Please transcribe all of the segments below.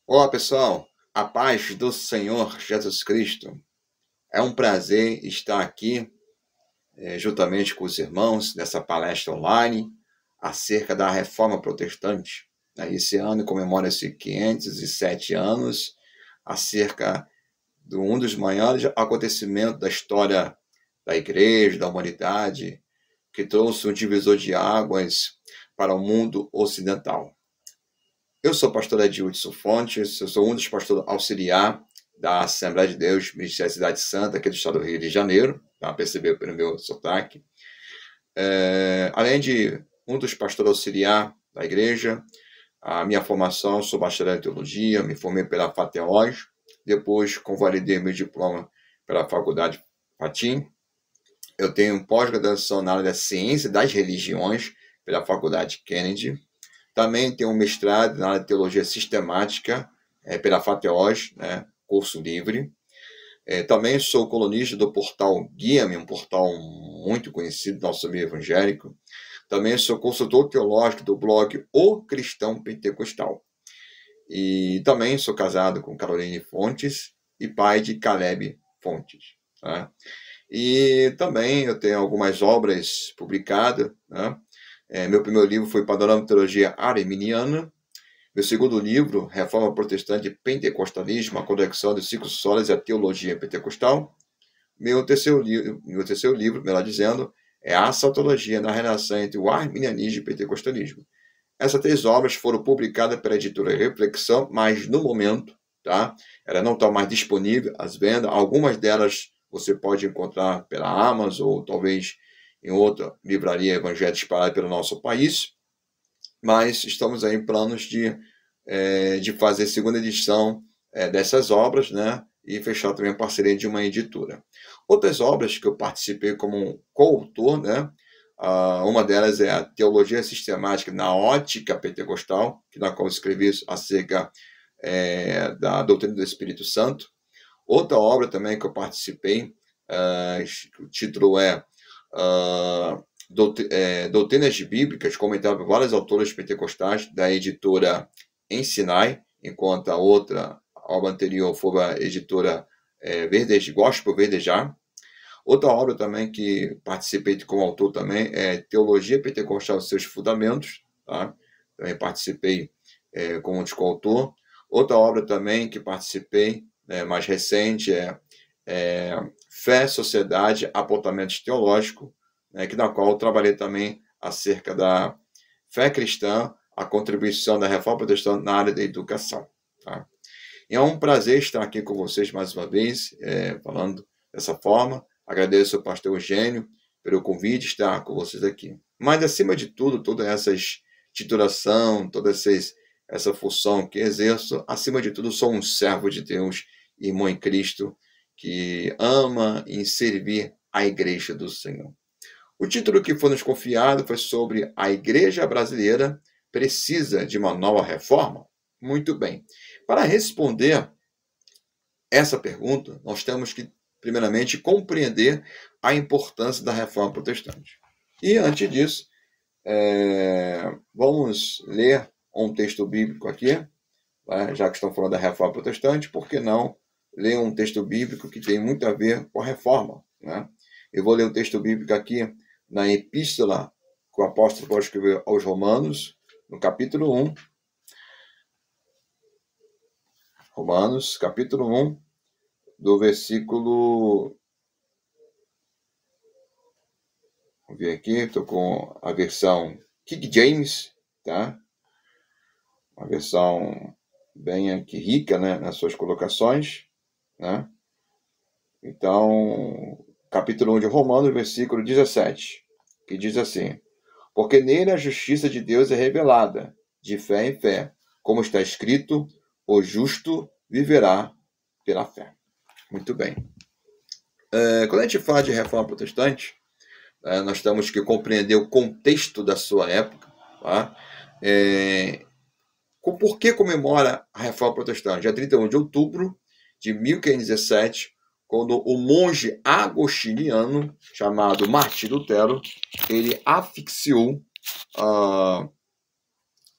Olá pessoal, a paz do Senhor Jesus Cristo. É um prazer estar aqui juntamente com os irmãos nessa palestra online acerca da Reforma Protestante. Esse ano comemora-se 507 anos acerca de um dos maiores acontecimentos da história da Igreja, da humanidade, que trouxe um divisor de águas para o mundo ocidental. Eu sou o pastor Edilson Fontes, eu sou um dos pastores auxiliar da Assembleia de Deus, Ministério da Cidade Santa, aqui do estado do Rio de Janeiro, tá? Percebeu pelo meu sotaque. Além de um dos pastores auxiliar da igreja, a minha formação, sou bacharel em teologia, me formei pela FATEOS, depois convalidei meu diploma pela Faculdade Fatim. Eu tenho pós-graduação na área da ciência das religiões pela Faculdade Kennedy. Também tenho um mestrado na área de teologia sistemática pela FATEOS, né, curso livre. Também sou colunista do portal Guia-me, um portal muito conhecido do nosso meio evangélico. Também sou consultor teológico do blog O Cristão Pentecostal. E também sou casado com Caroline Fontes e pai de Caleb Fontes. Tá? E também eu tenho algumas obras publicadas, né? Meu primeiro livro foi Panorama de Teologia Arminiana. Meu segundo livro, Reforma Protestante e Pentecostalismo, a conexão dos ciclos solas e a teologia pentecostal. Meu terceiro livro, melhor dizendo, é a Satologia na relação entre o arminianismo e o pentecostalismo. Essas três obras foram publicadas pela editora Reflexão, mas no momento, tá? Elas não estão mais disponíveis às vendas. Algumas delas você pode encontrar pela Amazon ou talvez em outra livraria evangélica espalhada pelo nosso país, mas estamos aí em planos de fazer a segunda edição dessas obras, né? E fechar também a parceria de uma editora. Outras obras que eu participei como coautor, né? Uma delas é a Teologia Sistemática na Ótica Pentecostal, na qual eu escrevi acerca da doutrina do Espírito Santo. Outra obra também que eu participei, o título é Doutrinas Bíblicas, comentado por vários autores pentecostais, da editora Ensinai, enquanto a outra obra anterior foi a editora Gospel Verdejar. Outra obra também que participei como autor também é Teologia Pentecostal e seus Fundamentos, tá? Também participei como coautor. Outra obra também que participei, mais recente, é Fé, Sociedade, Apontamentos Teológicos, na qual eu trabalhei também acerca da fé cristã, a contribuição da Reforma Protestante na área da educação. Tá? E é um prazer estar aqui com vocês mais uma vez, falando dessa forma. Agradeço ao pastor Eugênio pelo convite de estar com vocês aqui. Mas, acima de tudo, toda essa titulação, toda essa função que exerço, acima de tudo, sou um servo de Deus, irmão em Cristo, que ama em servir a Igreja do Senhor. O título que foi nos confiado foi sobre a Igreja Brasileira precisa de uma nova reforma? Muito bem. Para responder essa pergunta, nós temos que, primeiramente, compreender a importância da Reforma Protestante. E, antes disso, vamos ler um texto bíblico aqui, né? Já que estamos falando da Reforma Protestante, por que não ler um texto bíblico que tem muito a ver com a Reforma? Né? Eu vou ler um texto bíblico aqui na epístola que o apóstolo Paulo escreveu aos Romanos, no capítulo 1. Romanos, capítulo 1, do versículo... Vamos ver aqui, estou com a versão King James, tá? Uma versão bem aqui rica, né, nas suas colocações, né? Então, capítulo 1 de Romanos, versículo 17, que diz assim: porque nele a justiça de Deus é revelada, de fé em fé, como está escrito, o justo viverá pela fé. Muito bem. Quando a gente fala de reforma protestante, nós temos que compreender o contexto da sua época. Tá? Por que comemora a reforma protestante? Dia 31 de outubro de 1517, quando o monge agostiniano, chamado Martim Lutero, ele afixiou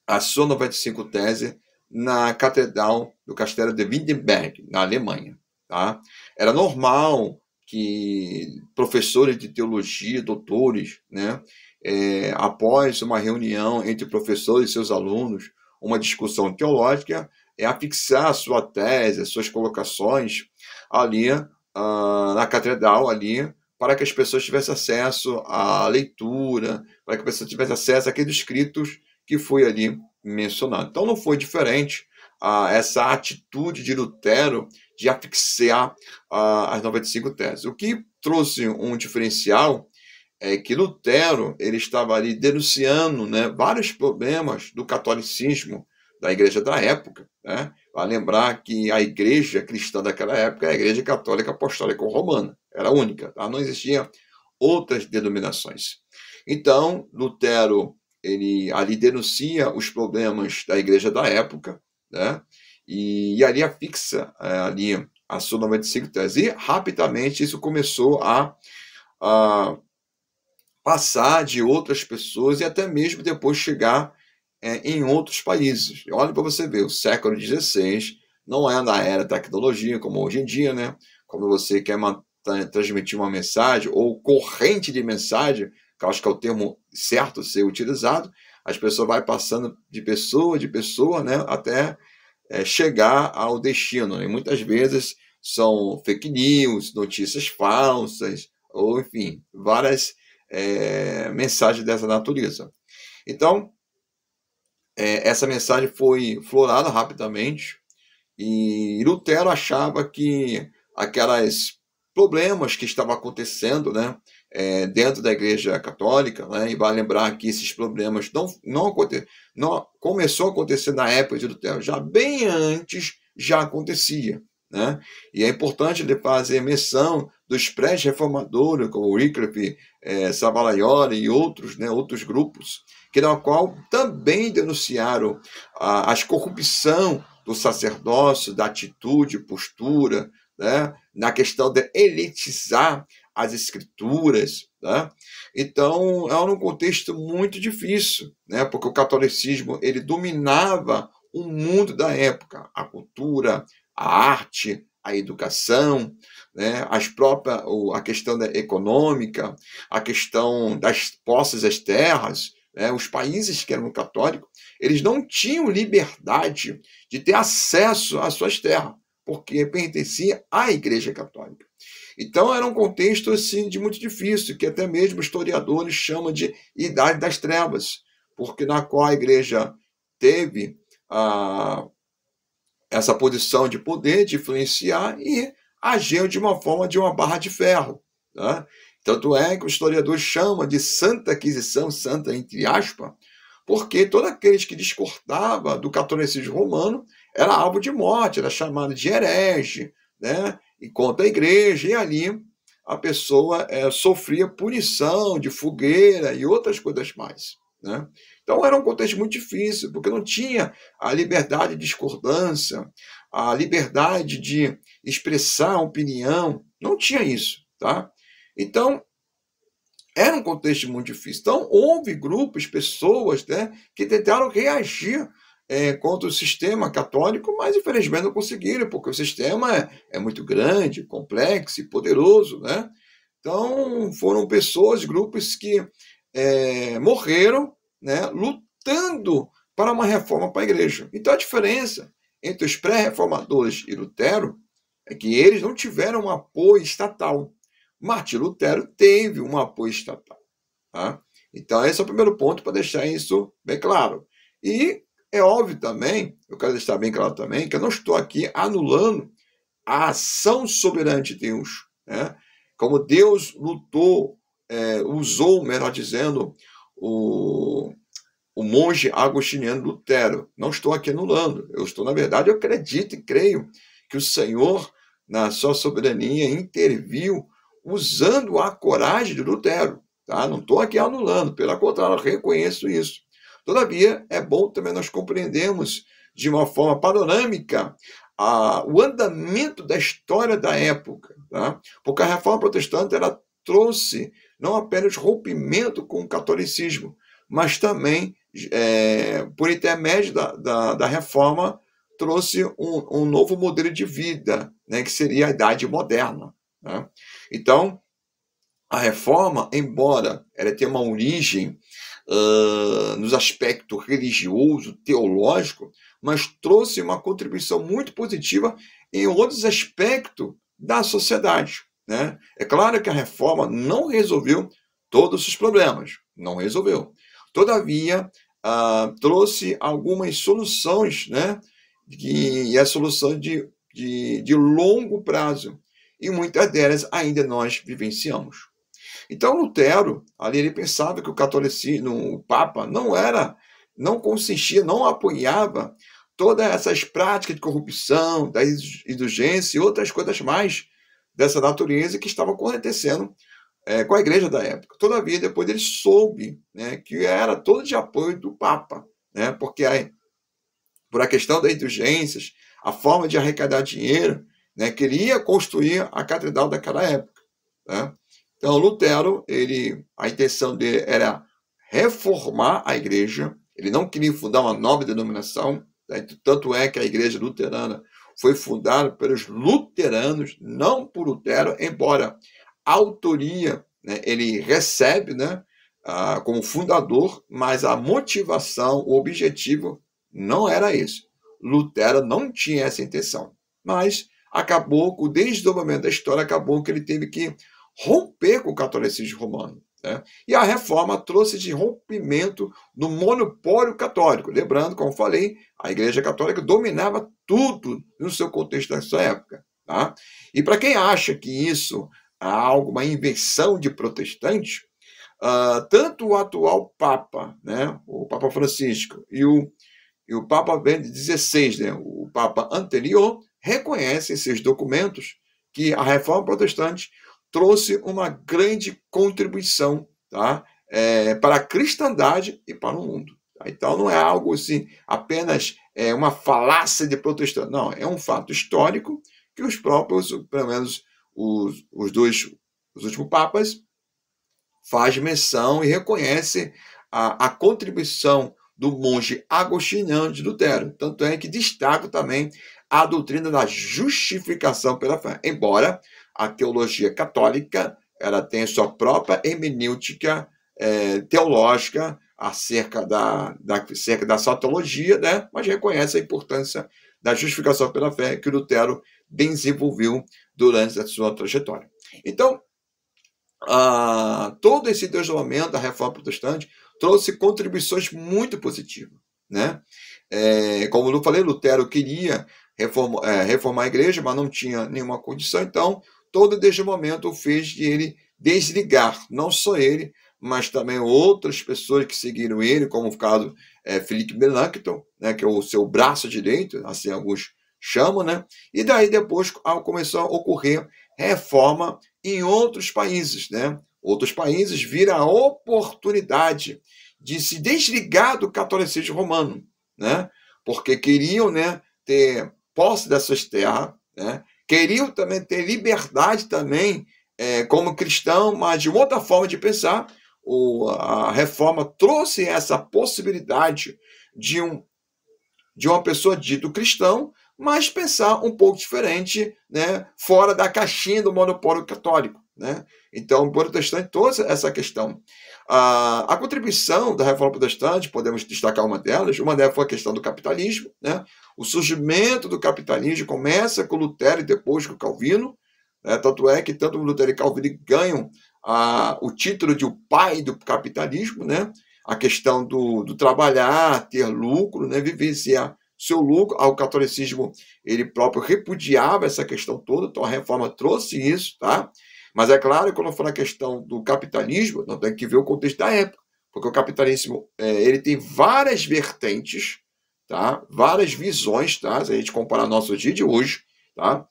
a sua 95 tese na Catedral do Castelo de Wittenberg, na Alemanha. Tá? Era normal que professores de teologia, doutores, né, após uma reunião entre professores e seus alunos, uma discussão teológica, afixar a sua tese, as suas colocações ali na catedral, ali, para que as pessoas tivessem acesso à leitura, para que as pessoas tivessem acesso àqueles escritos que foi ali mencionado. Então não foi diferente essa atitude de Lutero de afixar as 95 teses. O que trouxe um diferencial é que Lutero ele estava ali denunciando, né, vários problemas do catolicismo da igreja da época. Né? Vale lembrar que a igreja cristã daquela época é a igreja católica apostólica romana, era única, tá? Não existia outras denominações. Então, Lutero ele ali denuncia os problemas da igreja da época, né? E ali afixa ali a sua 95 teses. E rapidamente isso começou a passar de outras pessoas e até mesmo depois chegar em outros países. Olha para você ver, o século XVI não é na era da tecnologia como hoje em dia, né? Quando você quer transmitir uma mensagem ou corrente de mensagem, que eu acho que é o termo certo a ser utilizado, as pessoas vão passando de pessoa, né, até chegar ao destino. E muitas vezes são fake news, notícias falsas, ou enfim, várias mensagens dessa natureza. Então, essa mensagem foi florada rapidamente e Lutero achava que aquelas problemas que estavam acontecendo, né, dentro da Igreja Católica, né, e vale lembrar que esses problemas não começou a acontecer na época de Lutero, já bem antes já acontecia. Né? E é importante ele fazer menção dos pré-reformadores, como Wycliffe, Savonarola e outros, né, outros grupos, que na qual também denunciaram as corrupção do sacerdócio, da atitude, postura, né, na questão de elitizar as escrituras. Né? Então, é um contexto muito difícil, né, porque o catolicismo ele dominava o mundo da época, a cultura, a arte, a educação, né, a questão econômica, a questão das posses das terras. Né, os países que eram católicos, eles não tinham liberdade de ter acesso às suas terras, porque pertencia à Igreja Católica. Então era um contexto assim, de muito difícil, que até mesmo historiadores chamam de Idade das Trevas, porque na qual a Igreja teve essa posição de poder, de influenciar e agiu de uma forma de uma barra de ferro. Né? Tanto é que o historiador chama de Santa Aquisição, santa entre aspas, porque todos aqueles que discordavam do catolicismo romano era alvo de morte, era chamado de herege, né? E contra a igreja, e ali a pessoa sofria punição de fogueira e outras coisas mais. Né? Então era um contexto muito difícil, porque não tinha a liberdade de discordância, a liberdade de expressar a opinião, não tinha isso. Tá? Então, era um contexto muito difícil. Então, houve grupos, pessoas, né, que tentaram reagir contra o sistema católico, mas infelizmente não conseguiram, porque o sistema é muito grande, complexo e poderoso. Né? Então, foram pessoas, grupos que morreram, né, lutando para uma reforma para a igreja. Então, a diferença entre os pré-reformadores e Lutero é que eles não tiveram um apoio estatal. Martim Lutero teve um apoio estatal. Tá? Então, esse é o primeiro ponto para deixar isso bem claro. E é óbvio também, eu quero deixar bem claro também, que eu não estou aqui anulando a ação soberana de Deus. Né? Como Deus lutou, usou, melhor dizendo, o monge agostiniano Lutero. Não estou aqui anulando. Eu estou, na verdade, eu acredito e creio que o Senhor, na sua soberania, interviu usando a coragem de Lutero. Tá? Não estou aqui anulando, pelo contrário, eu reconheço isso. Todavia, é bom também nós compreendermos de uma forma panorâmica o andamento da história da época. Tá? Porque a Reforma Protestante ela trouxe não apenas rompimento com o catolicismo, mas também, por intermédio da Reforma, trouxe um novo modelo de vida, né, que seria a Idade Moderna, né? Então, a reforma, embora ela tenha uma origem nos aspectos religioso, teológico, mas trouxe uma contribuição muito positiva em outros aspectos da sociedade, né? É claro que a reforma não resolveu todos os problemas, não resolveu. Todavia, trouxe algumas soluções, né? E a solução de longo prazo. E muitas delas ainda nós vivenciamos. Então, Lutero, ali ele pensava que o catolicismo, o Papa, não consistia, não apoiava todas essas práticas de corrupção, da indulgência e outras coisas mais dessa natureza que estavam acontecendo com a igreja da época. Todavia, depois ele soube, né, que era todo de apoio do Papa, né, porque aí, por a questão das indulgências, a forma de arrecadar dinheiro, né, queria construir a catedral daquela época, né? Então, Lutero, a intenção dele era reformar a igreja, ele não queria fundar uma nova denominação, né? Tanto é que a igreja luterana foi fundada pelos luteranos, não por Lutero, embora a autoria, né, ele recebe, né, como fundador, mas a motivação, o objetivo não era esse. Lutero não tinha essa intenção, mas acabou, com o desdobramento da história, acabou que ele teve que romper com o catolicismo romano, né? E a reforma trouxe esse rompimento no monopólio católico. Lembrando, como falei, a Igreja Católica dominava tudo no seu contexto nessa época, tá? E para quem acha que isso é uma invenção de protestante, tanto o atual Papa, né, o Papa Francisco, e o Papa Bento XVI, né, o Papa anterior, reconhecem em seus documentos que a reforma protestante trouxe uma grande contribuição, tá, para a cristandade e para o mundo. Tá? Então, não é algo assim, apenas uma falácia de protestante. Não, é um fato histórico que os próprios, pelo menos os últimos papas, faz menção e reconhece a contribuição do monge agostiniano de Lutero. Tanto é que destaca também a doutrina da justificação pela fé, embora a teologia católica ela tem sua própria hermenêutica teológica acerca da sua teologia, né? Mas reconhece a importância da justificação pela fé que Lutero desenvolveu durante a sua trajetória. Então, todo esse desdobramento da reforma protestante trouxe contribuições muito positivas, né? Como eu falei, Lutero queria reformar a igreja, mas não tinha nenhuma condição, então todo desde o momento fez de ele desligar, não só ele, mas também outras pessoas que seguiram ele, como o caso Felipe Melanchthon, né, que é o seu braço direito, assim alguns chamam, né? E daí depois começou a ocorrer reforma em outros países, né? Outros países viram a oportunidade de se desligar do catolicismo romano, né? Porque queriam, né, ter posse dessas terras, né? Queriam também ter liberdade também como cristão, mas de uma outra forma de pensar. A reforma trouxe essa possibilidade de uma pessoa dito cristão, mas pensar um pouco diferente, né, fora da caixinha do monopólio católico, né? Então, o protestante trouxe essa questão. A contribuição da reforma protestante, podemos destacar uma delas foi a questão do capitalismo, né? O surgimento do capitalismo começa com Lutero e depois com Calvino, né? Tanto é que tanto Lutero e Calvino ganham o título de o pai do capitalismo, né? A questão do trabalhar, ter lucro, né? Vivenciar seu lucro. O catolicismo ele próprio repudiava essa questão toda, então a reforma trouxe isso, tá? Mas é claro que quando for a questão do capitalismo, não tem que ver o contexto da época, porque o capitalismo ele tem várias vertentes, tá? Várias visões, tá? Se a gente comparar nosso dia de hoje, tá?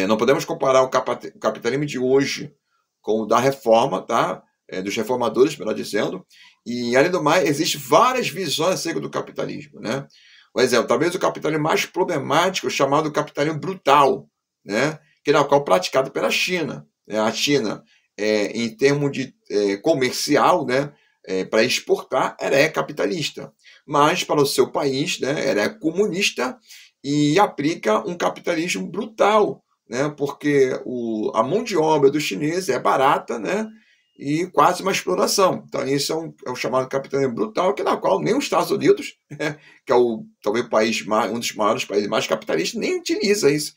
Não podemos comparar o capitalismo de hoje com o da reforma, tá? Dos reformadores, melhor dizendo. E, além do mais, existem várias visões acerca do capitalismo, né? Por exemplo, talvez o capitalismo mais problemático, chamado capitalismo brutal, né? Que é o qual praticado pela China. A China, em termos de comercial, né? Para exportar, ela é capitalista. mas para o seu país, né, ela é comunista e aplica um capitalismo brutal, né, porque a mão de obra dos chineses é barata, né, e quase uma exploração. Então, isso é o chamado capitalismo brutal, que na qual nem os Estados Unidos, né, que é talvez o país um dos maiores países mais capitalistas, nem utiliza isso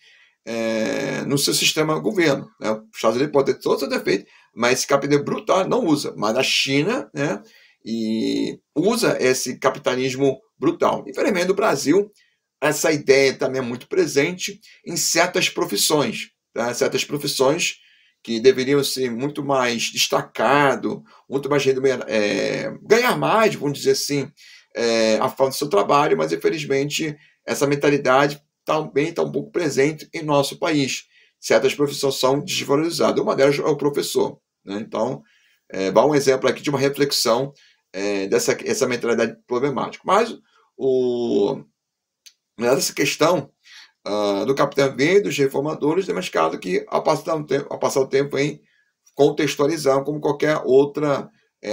no seu sistema de governo. Né? Os Estados Unidos podem ter todos os defeitos, mas esse capitalismo brutal não usa. Mas a China, né, usa esse capitalismo brutal. Infelizmente, no Brasil, essa ideia também é muito presente em certas profissões. Tá? Certas profissões que deveriam ser muito mais destacado, muito mais ganhar mais, vamos dizer assim, a forma do seu trabalho, mas infelizmente essa mentalidade também está um pouco presente em nosso país. Certas profissões são desvalorizadas. Uma delas é o professor. Né? Então, dá um exemplo aqui de uma reflexão dessa mentalidade problemática. Mas essa questão do capitão V, dos reformadores, é mais claro que, ao passar o tempo, em contextualizar como qualquer outro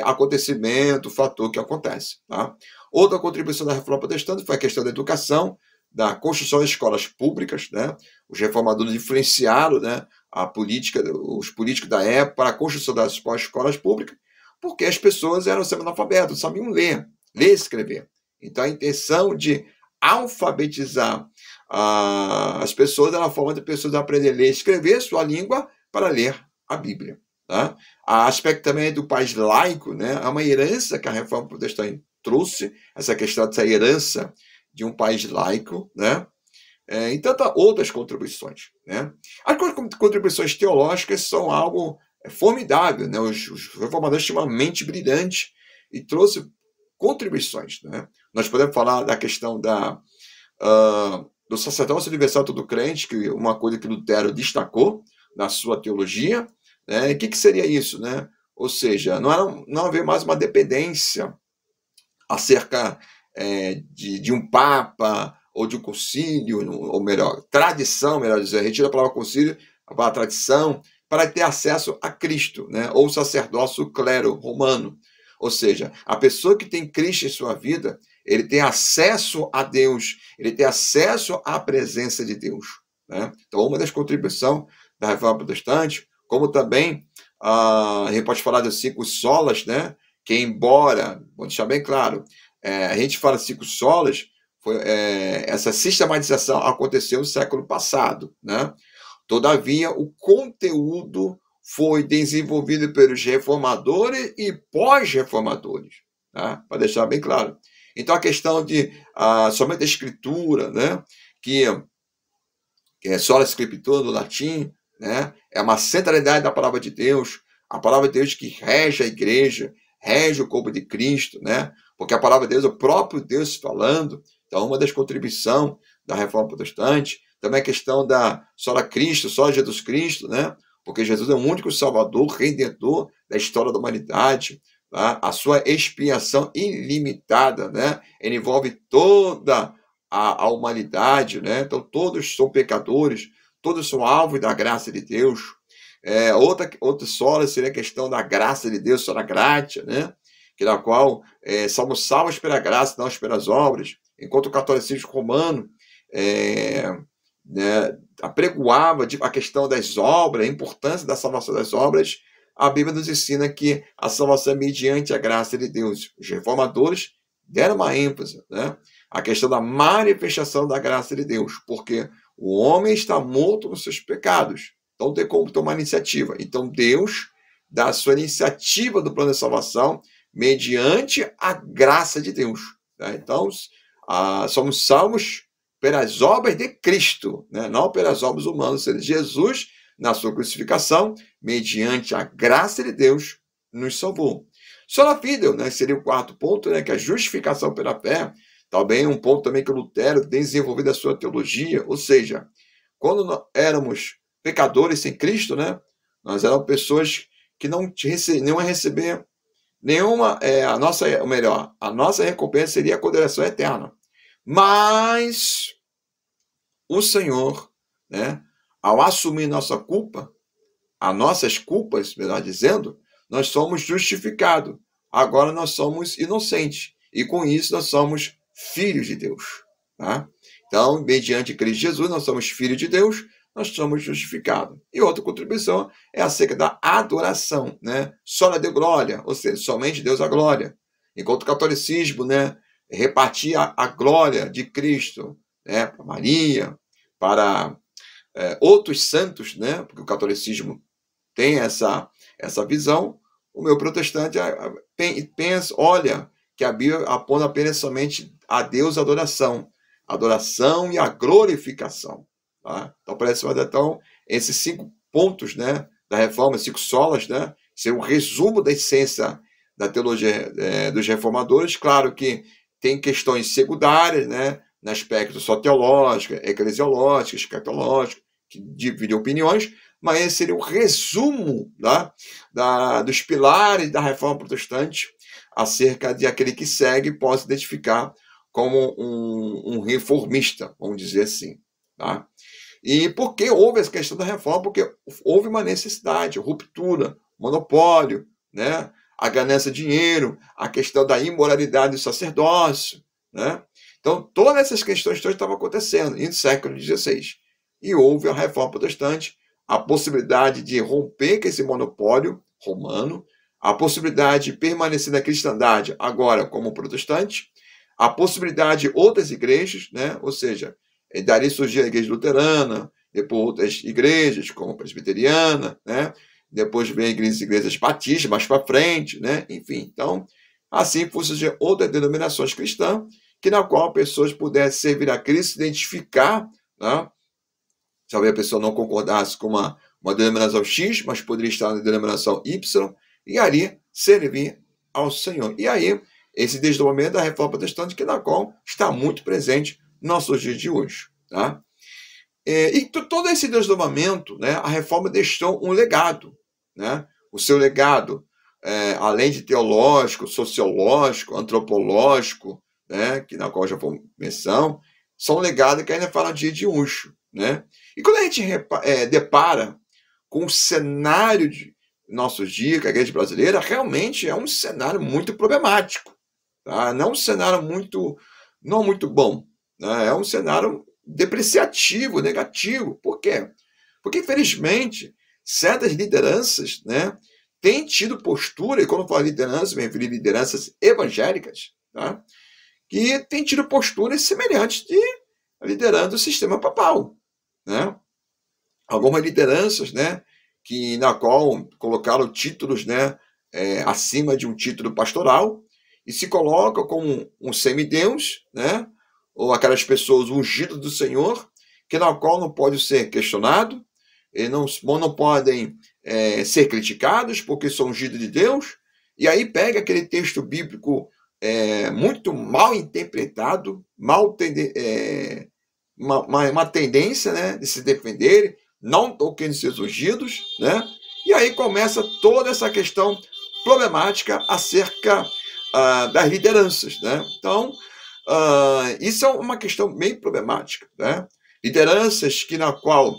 acontecimento, fator que acontece. Tá? Outra contribuição da reforma protestante foi a questão da educação, da construção das escolas públicas. Né? Os reformadores influenciaram, né, os políticos da época para a construção das escolas públicas, porque as pessoas eram semi-analfabetas, não sabiam ler e escrever. Então, a intenção de alfabetizar as pessoas era a forma de pessoas aprenderem a ler e escrever sua língua para ler a Bíblia. Tá? A aspecto também do país laico, né? É uma herança que a reforma protestante trouxe, essa questão dessa herança de um país laico, né? E tantas outras contribuições. Né? As contribuições teológicas são algo formidável. Né? Os reformadores tinham uma mente brilhante e trouxe contribuições. Né? Nós podemos falar da questão do sacerdócio universal todo crente, que é uma coisa que Lutero destacou na sua teologia. Né? E o que seria isso? Né? Ou seja, não haver mais uma dependência acerca de um papa ou de um concílio, ou melhor, tradição, melhor dizer, retira a palavra concílio, a palavra tradição, para ter acesso a Cristo, né? Ou o sacerdócio clero romano. Ou seja, a pessoa que tem Cristo em sua vida, ele tem acesso a Deus, ele tem acesso à presença de Deus. Né? Então, uma das contribuições da reforma protestante, como também a gente pode falar dos 5 solas, né? Que embora, vou deixar bem claro, a gente fala 5 solas, essa sistematização aconteceu no século passado. Né? Todavia, o conteúdo foi desenvolvido pelos reformadores e pós-reformadores, tá? Para deixar bem claro. Então, a questão de somente a escritura, né? que é sola scriptura do latim, né? É uma centralidade da palavra de Deus, a palavra de Deus que rege a igreja, rege o corpo de Cristo, né? Porque a palavra de Deus é o próprio Deus falando. Então, uma das contribuições da reforma protestante, também a questão da sola Cristo, só Jesus Cristo, né? Porque Jesus é o único Salvador, Redentor da história da humanidade. Tá? A sua expiação ilimitada, né? Ele envolve toda a humanidade, né? Então, todos são pecadores, todos são alvos da graça de Deus. Outra sola seria a questão da graça de Deus, sola gratia, né? Que na qual somos salvos pela graça, não pelas obras, enquanto o catolicismo romano né, apregoava a questão das obras, a importância da salvação das obras. A Bíblia nos ensina que a salvação é mediante a graça de Deus. Os reformadores deram uma ênfase, né? A questão da manifestação da graça de Deus, porque o homem está morto nos seus pecados, então tem como tomar iniciativa. Então Deus dá a sua iniciativa do plano de salvação mediante a graça de Deus. Tá? Então, somos salvos pelas obras de Cristo, né? Não pelas obras humanas, ou seja, Jesus, na sua crucificação, mediante a graça de Deus, nos salvou. Sola fide, né? Seria o 4º ponto, né? Que é a justificação pela fé. Também um ponto também que Lutero tem desenvolvido a sua teologia, ou seja, quando nós éramos pecadores sem Cristo, né? Nós éramos pessoas que não iam receber nenhuma, a nossa recompensa seria a condenação eterna. Mas o Senhor, né, ao assumir nossa culpa, as nossas culpas, melhor dizendo, nós somos justificados. Agora nós somos inocentes. E com isso nós somos filhos de Deus. Tá? Então, mediante Cristo Jesus, nós somos filhos de Deus, nós somos justificados. E outra contribuição é acerca da adoração, né? Só Deus glória, ou seja, somente Deus a glória. Enquanto o catolicismo, né, repartia a glória de Cristo, né, para Maria, para outros santos, né, porque o catolicismo tem essa visão, o meu protestante pensa, olha, que a Bíblia aponta apenas somente a Deus a adoração e a glorificação. Tá? Então, parece então, esses 5 pontos, né, da reforma, 5 solas, né, ser um resumo da essência da teologia dos reformadores. Claro que tem questões secundárias, né, no aspecto soteriológico, eclesiológico, escatológico, que dividem opiniões, mas esse seria o resumo, tá, dos pilares da reforma protestante acerca de aquele que segue pode se identificar como um reformista, vamos dizer assim. Tá? E por que houve essa questão da reforma? Porque houve uma necessidade, ruptura, monopólio, né? A ganância de dinheiro, a questão da imoralidade do sacerdócio. Né? Então, todas essas questões todas estavam acontecendo no século XVI. E houve a reforma protestante, a possibilidade de romper com esse monopólio romano, a possibilidade de permanecer na cristandade agora como protestante, a possibilidade de outras igrejas, né? Ou seja, dali surgiu a igreja luterana, depois outras igrejas, como a presbiteriana, né? Depois vem igrejas batistas, mais para frente, né? Enfim, então, assim surgiram outras denominações cristãs, que na qual pessoas pudessem servir a Cristo, se identificar, né? Talvez a pessoa não concordasse com uma denominação X, mas poderia estar na denominação Y, e ali servir ao Senhor. E aí, esse desdobramento da reforma protestante, que na qual está muito presente nos nossos dias de hoje. Tá? E todo esse desdobramento, né, a reforma deixou um legado. Né? O seu legado, além de teológico, sociológico, antropológico, né, que na qual já foi menção, são legados que ainda falam dia de hoje. Né? E quando a gente depara com o cenário de nossos dias, que a igreja brasileira realmente é um cenário muito problemático. Tá? Não um cenário não muito bom. Né? É um cenário depreciativo, negativo. Por quê? Porque, infelizmente, certas lideranças, né, têm tido postura, e quando eu falo liderança, me refiro a lideranças evangélicas, tá? Que têm tido posturas semelhantes de liderando o sistema papal. Né? Algumas lideranças, né, na qual colocaram títulos, né, acima de um título pastoral e se colocam como um semideus, né, ou aquelas pessoas ungidas do Senhor, que na qual não pode ser questionado, e não podem ser criticados porque são ungidos de Deus, e aí pega aquele texto bíblico muito mal interpretado, uma tendência, né, de se defender, não toquem nos seus ungidos, né? E aí começa toda essa questão problemática acerca das lideranças, né? Então, isso é uma questão bem problemática, né? Lideranças na qual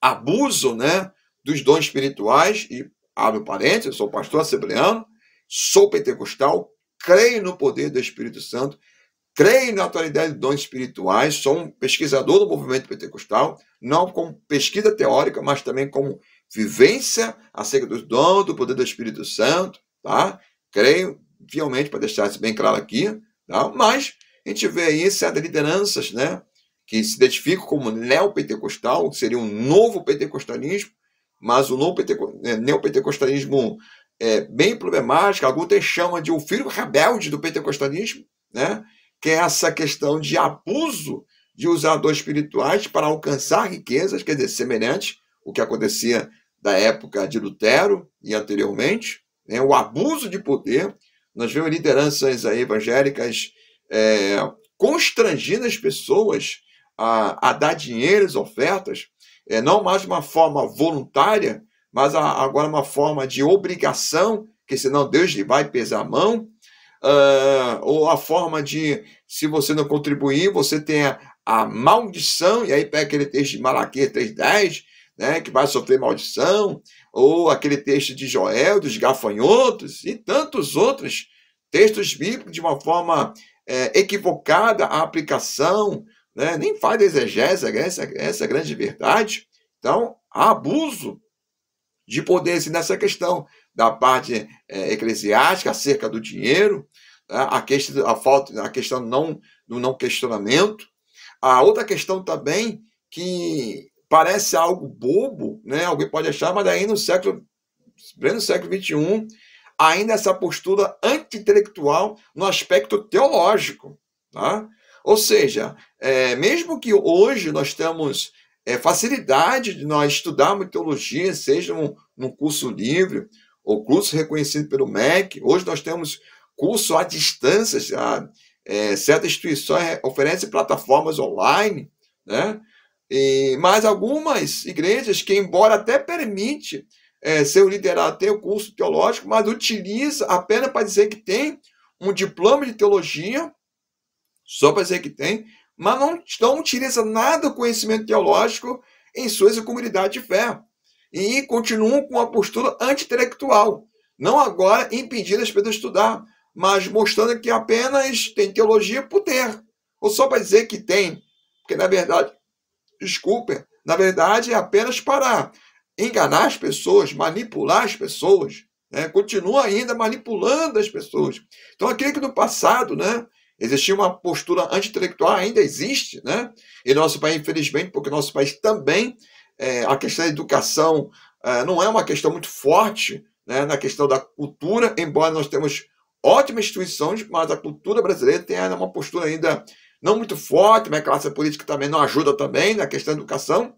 abusam, né, dos dons espirituais, e abre parênteses, eu sou pastor assembleano, sou pentecostal, creio no poder do Espírito Santo, creio na atualidade de dons espirituais, sou um pesquisador do movimento pentecostal, não como pesquisa teórica, mas também como vivência acerca dos dons, do poder do Espírito Santo, tá? Creio fielmente, para deixar isso bem claro aqui, tá? Mas a gente vê aí certas lideranças, né, que se identificam como neopentecostal, que seria um novo pentecostalismo, mas o novo neopentecostalismo é bem problemático, alguns até chamam de o filho rebelde do pentecostalismo, né? Que é essa questão de abuso de usar dons espirituais para alcançar riquezas, quer dizer, semelhante ao que acontecia da época de Lutero e anteriormente, né? O abuso de poder. Nós vemos lideranças evangélicas constrangindo as pessoas a dar dinheiro, ofertas, não mais de uma forma voluntária, mas agora uma forma de obrigação, que senão Deus lhe vai pesar a mão, ou a forma de, se você não contribuir, você tem a maldição, e aí pega aquele texto de Malaquias 3:10, né, que vai sofrer maldição, ou aquele texto de Joel, dos gafanhotos, e tantos outros textos bíblicos de uma forma equivocada a aplicação, né? Nem faz exegese, essa é a grande verdade. Então, há abuso de poder assim, nessa questão da parte eclesiástica acerca do dinheiro, né? A questão do não questionamento. A outra questão também que parece algo bobo, né? Alguém pode achar, mas aí no século XXI, ainda essa postura anti-intelectual no aspecto teológico. Tá? Ou seja, mesmo que hoje nós temos facilidade de nós estudarmos teologia, seja num curso livre ou curso reconhecido pelo MEC, hoje nós temos curso à distância, certas instituições oferecem plataformas online, né? Mas algumas igrejas que, embora até permite ser liderado, tem o curso teológico, mas utiliza apenas para dizer que tem um diploma de teologia, só para dizer que tem, mas não utiliza nada do conhecimento teológico em suas comunidades de fé. E continuam com uma postura anti-intelectual. Não agora impedindo as pessoas de estudar, mas mostrando que apenas tem teologia por ter. Ou só para dizer que tem. Porque, na verdade, desculpem, na verdade é apenas para enganar as pessoas, manipular as pessoas, né? Continua ainda manipulando as pessoas. Então, aquilo que no passado, né, existia uma postura anti-intelectual, ainda existe, né? E nosso país, infelizmente, porque nosso país também, a questão da educação não é uma questão muito forte, né, na questão da cultura, embora nós temos ótimas instituições, mas a cultura brasileira tem ainda uma postura ainda não muito forte, mas a classe política também não ajuda também na questão da educação,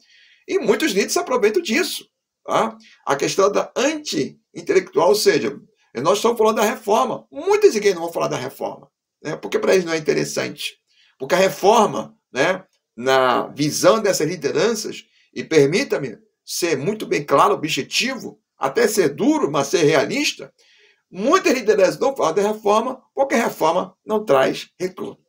e muitos líderes se aproveitam disso. Tá? A questão da anti-intelectual, ou seja, nós estamos falando da reforma. Muitas igrejas não vão falar da reforma, né? Porque para eles não é interessante. Porque a reforma, né, na visão dessas lideranças, e permita-me ser muito bem claro, objetivo, até ser duro, mas ser realista, muitas lideranças não falam da reforma porque a reforma não traz retorno.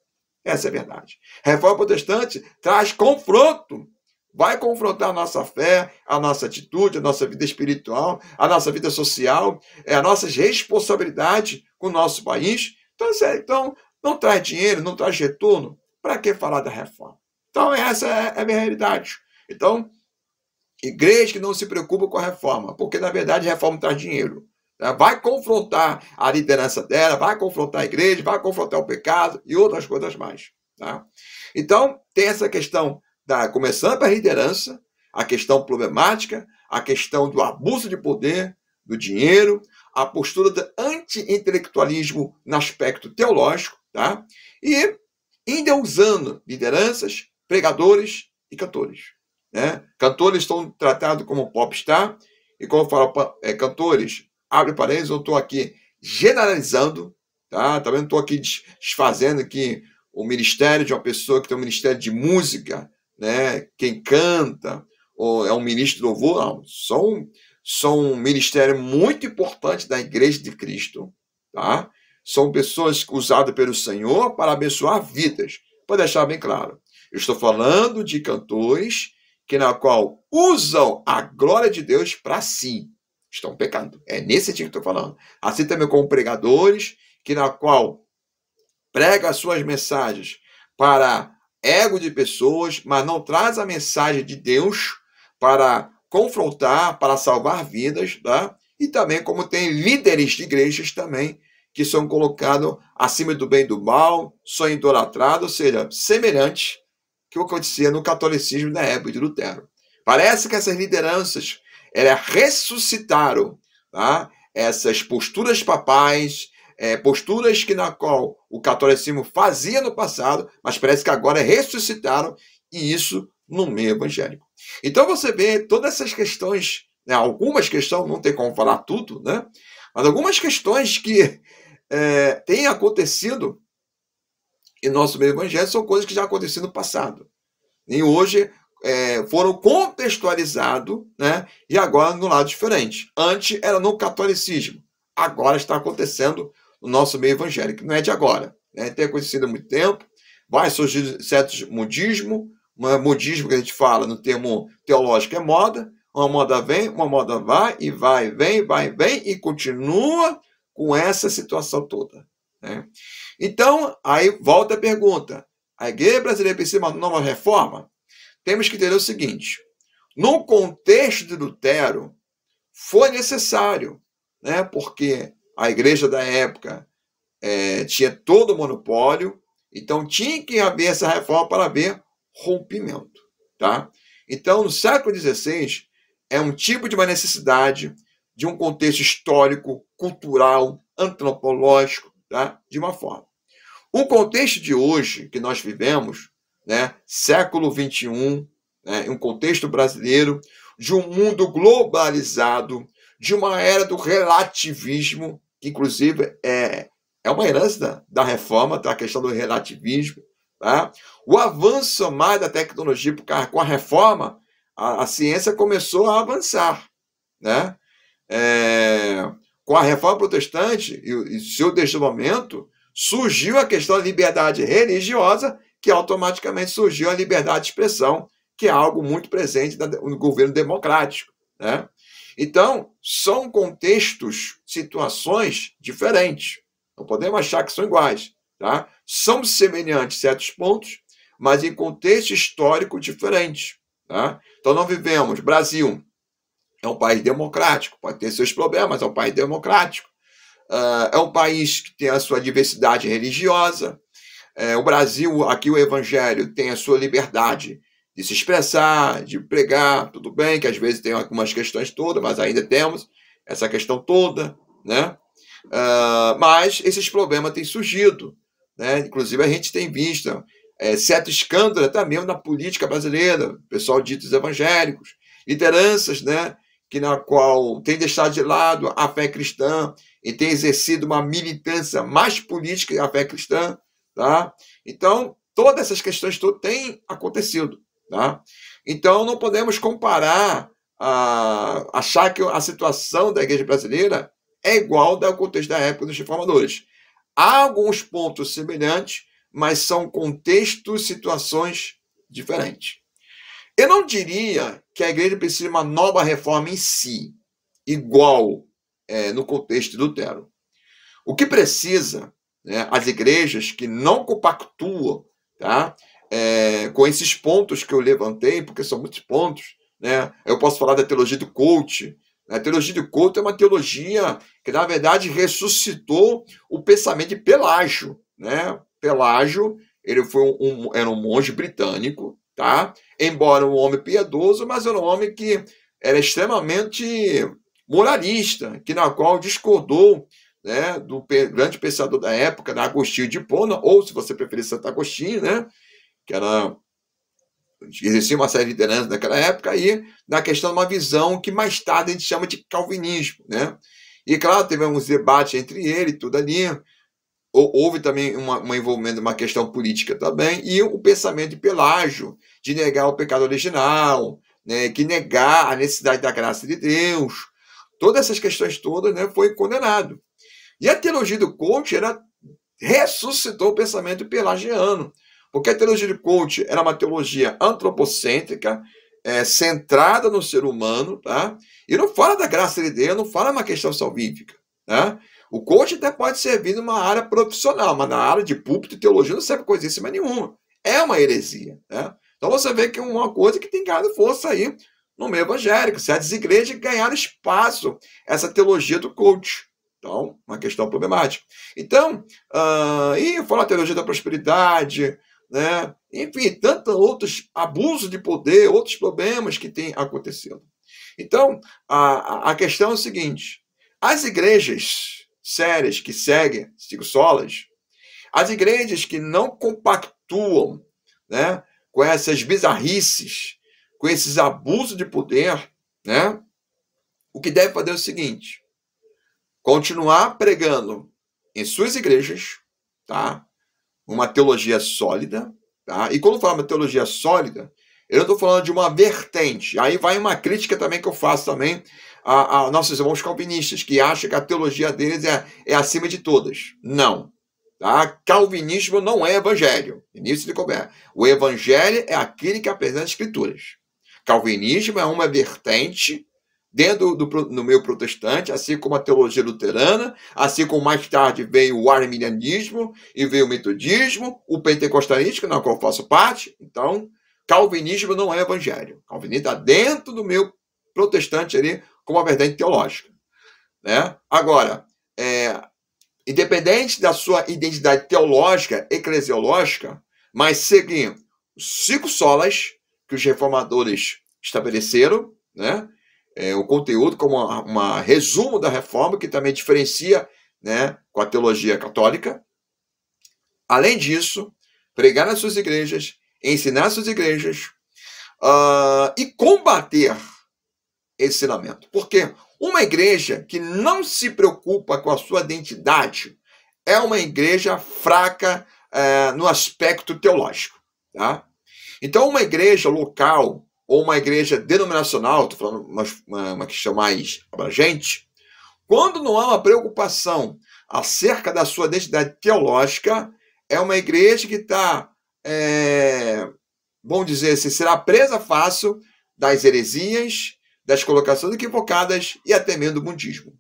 Essa é a verdade. A reforma protestante traz confronto. Vai confrontar a nossa fé, a nossa atitude, a nossa vida espiritual, a nossa vida social, as nossas responsabilidades com o nosso país. Então, não traz dinheiro, não traz retorno. Para que falar da reforma? Então, essa é a minha realidade. Então, igreja que não se preocupa com a reforma, porque, na verdade, a reforma traz dinheiro. Vai confrontar a liderança dela, vai confrontar a igreja, vai confrontar o pecado e outras coisas mais. Tá? Então, tem essa questão, começando pela liderança, a questão problemática, a questão do abuso de poder, do dinheiro, a postura do anti-intelectualismo no aspecto teológico, tá? E ainda usando lideranças, pregadores e cantores. Né? Cantores estão tratados como popstar, e como eu falo, cantores, abre parênteses, eu estou aqui generalizando, tá? Também não estou aqui desfazendo aqui o ministério de uma pessoa que tem um ministério de música, né? Quem canta, ou é um ministro de louvor, não. São um ministério muito importante da Igreja de Cristo, tá? São pessoas usadas pelo Senhor para abençoar vidas, para deixar bem claro. Eu estou falando de cantores que na qual usam a glória de Deus para si. Estão pecando. É nesse sentido que estou falando. Assim também como pregadores, que na qual pregam as suas mensagens para ego de pessoas, mas não traz a mensagem de Deus para confrontar, para salvar vidas, tá? E também como tem líderes de igrejas também, que são colocados acima do bem e do mal, são idolatrados, ou seja, semelhante que o que acontecia no catolicismo na época de Lutero. Parece que essas lideranças ressuscitaram, tá? Essas posturas papais, posturas que na qual o catolicismo fazia no passado, mas parece que agora ressuscitaram, e isso no meio evangélico. Então você vê todas essas questões, né? Algumas questões, não tem como falar tudo, né? Mas algumas questões que têm acontecido em nosso meio evangélico são coisas que já aconteceram no passado. E hoje foram contextualizados, né? E agora no lado diferente. Antes era no catolicismo. Agora está acontecendo no nosso meio evangélico. Não é de agora. Né? Tem acontecido há muito tempo. Vai surgir certos modismo. Modismo que a gente fala no termo teológico é moda. Uma moda vem, uma moda vai, e vai, vem, e continua com essa situação toda. né? Então, aí volta a pergunta. A igreja brasileira precisa de uma nova reforma? Temos que entender o seguinte. No contexto de Lutero, foi necessário, né? Porque a igreja da época tinha todo o monopólio, então tinha que haver essa reforma para haver rompimento. Tá? Então, no século XVI, é um tipo de uma necessidade de um contexto histórico, cultural, antropológico, tá? De uma forma. O contexto de hoje que nós vivemos, né, século XXI, né, um contexto brasileiro, de um mundo globalizado, de uma era do relativismo, que inclusive é uma herança da reforma, tá? A questão do relativismo. Tá? O avanço mais da tecnologia, com a reforma, a ciência começou a avançar. Né? Com a reforma protestante e seu desdobramento, surgiu a questão da liberdade religiosa, que automaticamente surgiu a liberdade de expressão, que é algo muito presente no governo democrático. Né? Então, são contextos, situações diferentes. Não podemos achar que são iguais. Tá? São semelhantes em certos pontos, mas em contexto histórico diferentes. Tá? Então, nós vivemos, Brasil é um país democrático, pode ter seus problemas, mas é um país democrático. É um país que tem a sua diversidade religiosa. O Brasil, aqui o evangelho tem a sua liberdade de se expressar, de pregar, tudo bem, que às vezes tem algumas questões todas, mas ainda temos essa questão toda, né? Mas esses problemas têm surgido, né? Inclusive a gente tem visto certo escândalo até mesmo na política brasileira, pessoal ditos evangélicos, lideranças, né? Que na qual tem deixado de lado a fé cristã e tem exercido uma militância mais política que a fé cristã, tá? Então, todas essas questões todas têm acontecido, tá? Então, não podemos comparar, achar que a situação da igreja brasileira é igual ao contexto da época dos reformadores. Há alguns pontos semelhantes, mas são contextos, situações diferentes. Eu não diria que a igreja precisa de uma nova reforma em si, igual no contexto de Lutero. O que precisa, né, as igrejas que não compactuam, tá, com esses pontos que eu levantei, porque são muitos pontos, né, eu posso falar da teologia do coach. A teologia do culto é uma teologia que, na verdade, ressuscitou o pensamento de Pelágio. Né? Pelágio ele era um monge britânico, tá? Embora um homem piedoso, mas era um homem que era extremamente moralista, na qual discordou, né, do grande pensador da época, da Agostinho de Hipona, ou, se você preferir, Santo Agostinho, né, que exercia uma série de lideranças naquela época, e na questão de uma visão que mais tarde a gente chama de calvinismo. Né? E, claro, teve alguns debates entre ele e tudo ali. Houve também um envolvimento, uma questão política também, e o pensamento de Pelágio, de negar o pecado original, né, que negar a necessidade da graça de Deus. Todas essas questões todas, né, foi condenado. E a teologia do coach ressuscitou o pensamento pelagiano, porque a teologia do coach era uma teologia antropocêntrica, centrada no ser humano, tá? E não fala da graça de Deus, não fala uma questão salvífica. Tá? O coach até pode servir numa área profissional, mas na área de púlpito e teologia não serve coisíssima nenhuma. É uma heresia. Né? Então você vê que é uma coisa que tem ganhado força aí no meio evangélico. Certas igrejas ganharam espaço, essa teologia do coach. Então, uma questão problemática. Então, e fala a teologia da prosperidade, né? Enfim, tantos outros abusos de poder, outros problemas que têm acontecido. Então, a questão é o seguinte: as igrejas sérias que seguem Stiglitz Solas, as igrejas que não compactuam, né, com essas bizarrices, com esses abusos de poder, né, o que deve fazer é o seguinte: continuar pregando em suas igrejas, tá, uma teologia sólida, tá? E quando eu falo uma teologia sólida, eu não estou falando de uma vertente. Aí vai uma crítica também que eu faço também a nossos irmãos calvinistas, que acham que a teologia deles é acima de todas. Não. Tá? Calvinismo não é evangelho. Início de conversa. O evangelho é aquele que apresenta as escrituras. Calvinismo é uma vertente, dentro do meio protestante, assim como a teologia luterana, assim como mais tarde veio o arminianismo e veio o metodismo, o pentecostalismo, na qual eu faço parte. Então, calvinismo não é evangelho. Calvinismo está dentro do meio protestante ali, como a verdade teológica, né? Agora, independente da sua identidade teológica, eclesiológica, mas seguir os 5 solas que os reformadores estabeleceram, né? O conteúdo como uma resumo da reforma, que também diferencia, né, com a teologia católica. Além disso, pregar nas suas igrejas, ensinar nas suas igrejas e combater esse ensinamento. Porque uma igreja que não se preocupa com a sua identidade é uma igreja fraca no aspecto teológico. Tá? Então, uma igreja local ou uma igreja denominacional, estou falando uma questão mais abrangente, quando não há uma preocupação acerca da sua identidade teológica, é uma igreja que está, vamos dizer assim, será presa fácil das heresias, das colocações equivocadas e até mesmo do mundismo.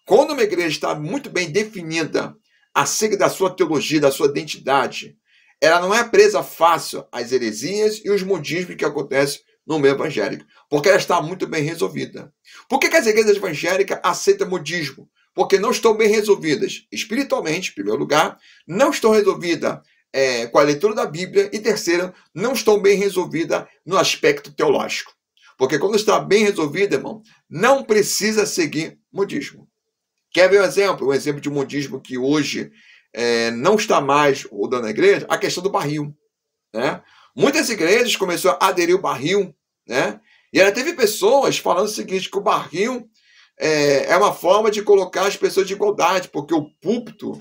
Quando uma igreja está muito bem definida acerca da sua teologia, da sua identidade, ela não é presa fácil às heresias e os mundismos que acontecem no meio evangélico, porque ela está muito bem resolvida. Por que as igrejas evangélicas aceitam mundismo? Porque não estão bem resolvidas espiritualmente, em primeiro lugar, não estão resolvidas com a leitura da Bíblia e, terceiro, não estão bem resolvidas no aspecto teológico. Porque quando está bem resolvida, irmão, não precisa seguir mundismo. Quer ver um exemplo? Um exemplo de mundismo que hoje não está mais rodando na igreja? A questão do barril. Né? Muitas igrejas começaram a aderir o barril, né? E ela teve pessoas falando o seguinte, que o barril é uma forma de colocar as pessoas de igualdade, porque o púlpito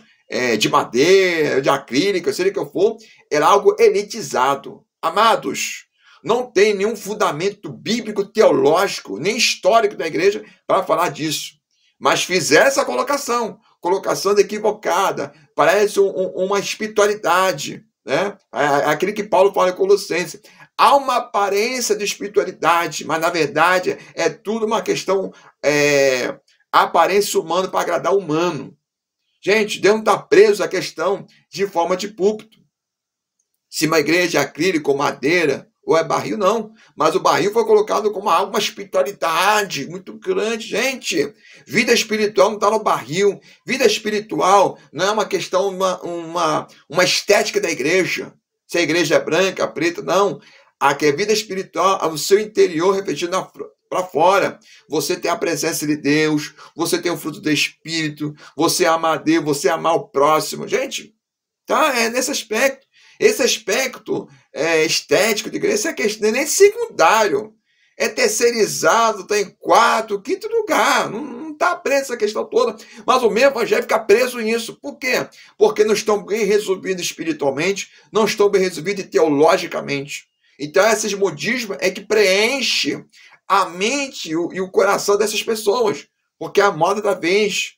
de madeira, de acrílico, seja o que for, era algo elitizado. Amados, não tem nenhum fundamento bíblico, teológico, nem histórico da igreja para falar disso. Mas fizeram essa colocação equivocada, parece uma espiritualidade, né? Aquilo que Paulo fala em Colossenses. Há uma aparência de espiritualidade, mas na verdade é tudo uma questão aparência humana para agradar o humano. Gente, Deus não está preso à questão de forma de púlpito. Se uma igreja é acrílico ou madeira, ou é barril, não. Mas o barril foi colocado como uma espiritualidade muito grande. Gente, vida espiritual não está no barril. Vida espiritual não é uma questão, uma estética da igreja. Se a igreja é branca, preta, não. A vida espiritual é o seu interior refletido para fora. Você tem a presença de Deus, você tem o fruto do Espírito, você ama a Deus, você ama o próximo. Gente, tá? É nesse aspecto. Esse aspecto estético de igreja é nem secundário. É terceirizado, está em 4º, 5º lugar. Não está preso essa questão toda. Mas o meio evangélico fica preso nisso. Por quê? Porque não estão bem resolvidos espiritualmente, não estão bem resolvidos teologicamente. Então, esses modismos é que preenche a mente e o coração dessas pessoas. Porque é a moda da vez.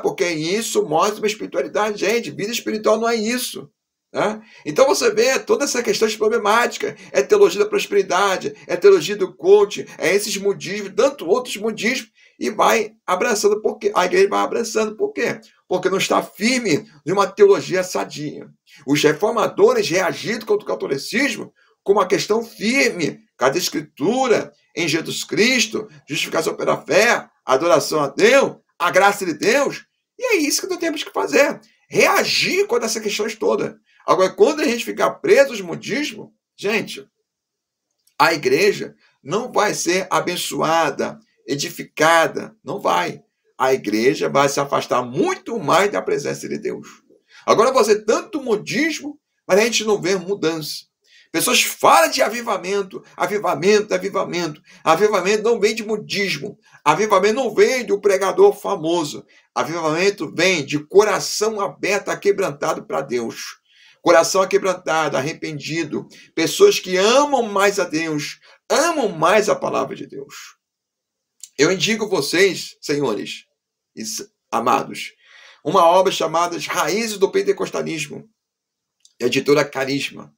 Porque isso mostra uma espiritualidade. Gente, vida espiritual não é isso. Né? Então você vê toda essa questão de problemática, é teologia da prosperidade, é teologia do coaching, é esses modismos, tanto outros modismos, e vai abraçando, porque a igreja vai abraçando, por quê? Porque não está firme em uma teologia sadia. Os reformadores reagiram contra o catolicismo com uma questão firme, cada escritura, em Jesus Cristo, justificação pela fé, adoração a Deus, a graça de Deus, e é isso que nós temos que fazer, reagir contra essas questões todas. Agora, quando a gente ficar preso aos modismos, gente, a igreja não vai ser abençoada, edificada, não vai. A igreja vai se afastar muito mais da presença de Deus. Agora, você tanto modismo, mas a gente não vê mudança. Pessoas falam de avivamento, avivamento, avivamento. Avivamento não vem de modismo. Avivamento não vem do pregador famoso. Avivamento vem de coração aberto, quebrantado para Deus. Coração aquebrantado, arrependido. Pessoas que amam mais a Deus, amam mais a palavra de Deus. Eu indico vocês, senhores e amados, uma obra chamada As Raízes do Pentecostalismo, editora Carisma.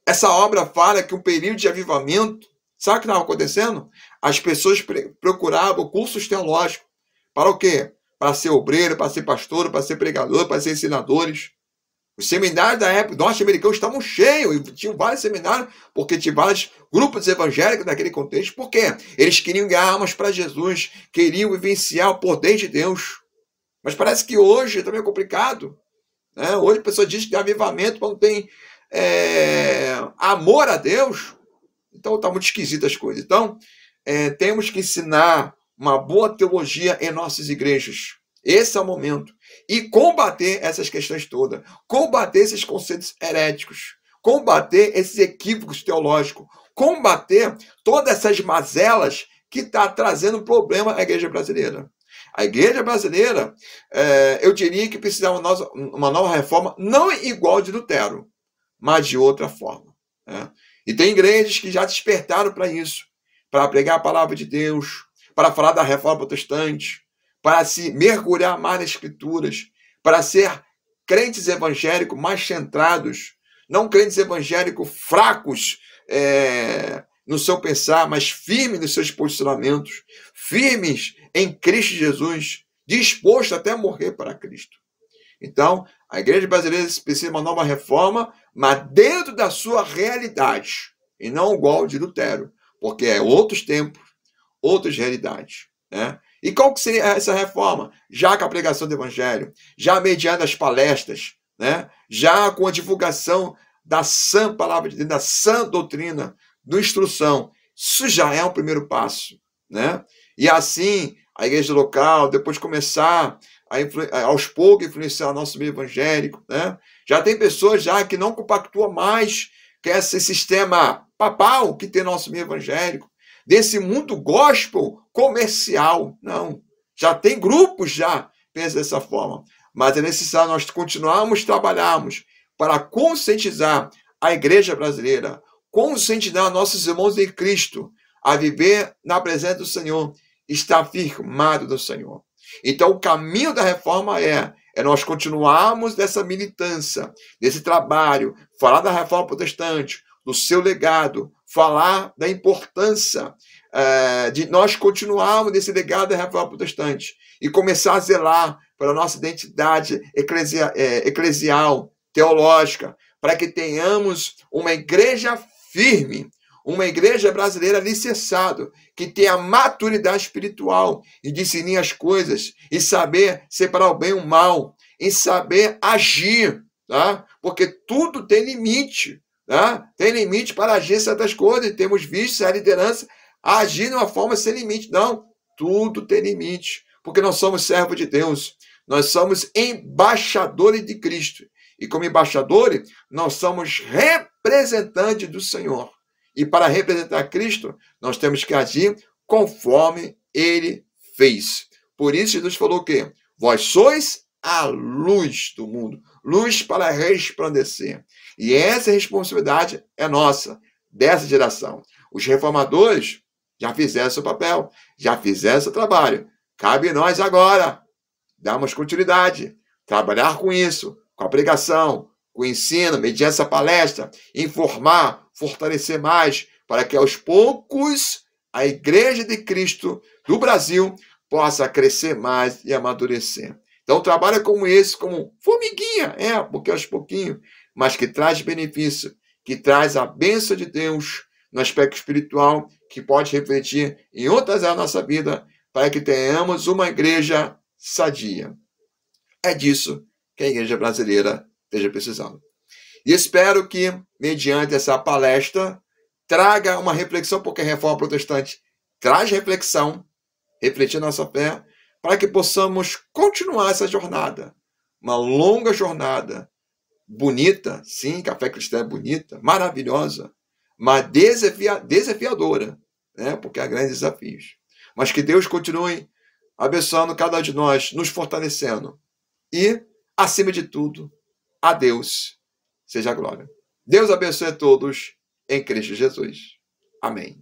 Essa obra fala que um período de avivamento, sabe o que estava acontecendo? as pessoas procuravam cursos teológicos. Para o quê? Para ser obreiro, para ser pastor, para ser pregador, para ser ensinadores. Os seminários da época norte-americanos estavam cheios, e tinham vários seminários, porque tinha vários grupos evangélicos naquele contexto. Por quê? Eles queriam ganhar almas para Jesus, queriam vivenciar o poder de Deus. Mas parece que hoje é também complicado. Né? Hoje a pessoa diz que tem avivamento, mas não tem amor a Deus. Então está muito esquisito as coisas. Então, temos que ensinar uma boa teologia em nossas igrejas. Esse é o momento. E combater essas questões todas. Combater esses conceitos heréticos. Combater esses equívocos teológicos. Combater todas essas mazelas que está trazendo problema à igreja brasileira. A igreja brasileira, eu diria que precisa de uma nova reforma, não igual de Lutero, mas de outra forma. Né? E tem igrejas que já despertaram para isso, para pregar a palavra de Deus, para falar da reforma protestante, para se mergulhar mais nas escrituras, para ser crentes evangélicos mais centrados, não crentes evangélicos fracos no seu pensar, mas firmes nos seus posicionamentos, firmes em Cristo Jesus, disposto até a morrer para Cristo. Então, a igreja brasileira precisa de uma nova reforma, mas dentro da sua realidade, e não igual de Lutero, porque é outros tempos, outras realidades. Né? E qual que seria essa reforma? Já com a pregação do evangelho, já mediante as palestras, né? Já com a divulgação da sã palavra de Deus, da sã doutrina, da instrução. Isso já é um primeiro passo. Né? E assim, a igreja local, depois começar aos poucos influenciar o nosso meio evangélico. Né? Já tem pessoas já que não compactuam mais com esse sistema papal que tem nosso meio evangélico, desse mundo gospel comercial. Não. Já tem grupos já pensam dessa forma. Mas é necessário nós continuarmos, trabalharmos para conscientizar a igreja brasileira, conscientizar nossos irmãos em Cristo a viver na presença do Senhor, estar firmado do Senhor. Então, o caminho da reforma é nós continuarmos dessa militância, desse trabalho, falar da reforma protestante, do seu legado, falar da importância de nós continuarmos nesse legado da reforma protestante e começar a zelar pela nossa identidade eclesial, teológica, para que tenhamos uma igreja firme, uma igreja brasileira alicerçada, que tenha maturidade espiritual e discernir as coisas, e saber separar o bem e o mal, e saber agir, tá? Porque tudo tem limite. Tá? Tem limite para agir certas coisas, e temos visto a liderança agir de uma forma sem limite. Não, tudo tem limite, porque nós somos servos de Deus, nós somos embaixadores de Cristo, e como embaixadores, nós somos representantes do Senhor. E para representar Cristo, nós temos que agir conforme Ele fez. Por isso, Jesus falou o quê? Vós sois a luz do mundo, luz para resplandecer. E essa responsabilidade é nossa, dessa geração. Os reformadores já fizeram seu papel, já fizeram seu trabalho. Cabe a nós agora darmos continuidade, trabalhar com isso, com a pregação, com o ensino, mediante essa palestra, informar, fortalecer mais, para que aos poucos a Igreja de Cristo do Brasil possa crescer mais e amadurecer. Então, trabalho como esse, como formiguinha, porque aos pouquinhos, mas que traz benefício, que traz a bênção de Deus no aspecto espiritual, que pode refletir em outras áreas da nossa vida, para que tenhamos uma igreja sadia. É disso que a igreja brasileira esteja precisando. E espero que, mediante essa palestra, traga uma reflexão, porque a reforma protestante traz reflexão, refletir nossa fé, para que possamos continuar essa jornada. Uma longa jornada, bonita, sim, que a fé cristã é bonita, maravilhosa, mas desafiadora, né? Porque há grandes desafios. Mas que Deus continue abençoando cada um de nós, nos fortalecendo. E, acima de tudo, a Deus seja a glória. Deus abençoe a todos em Cristo Jesus. Amém.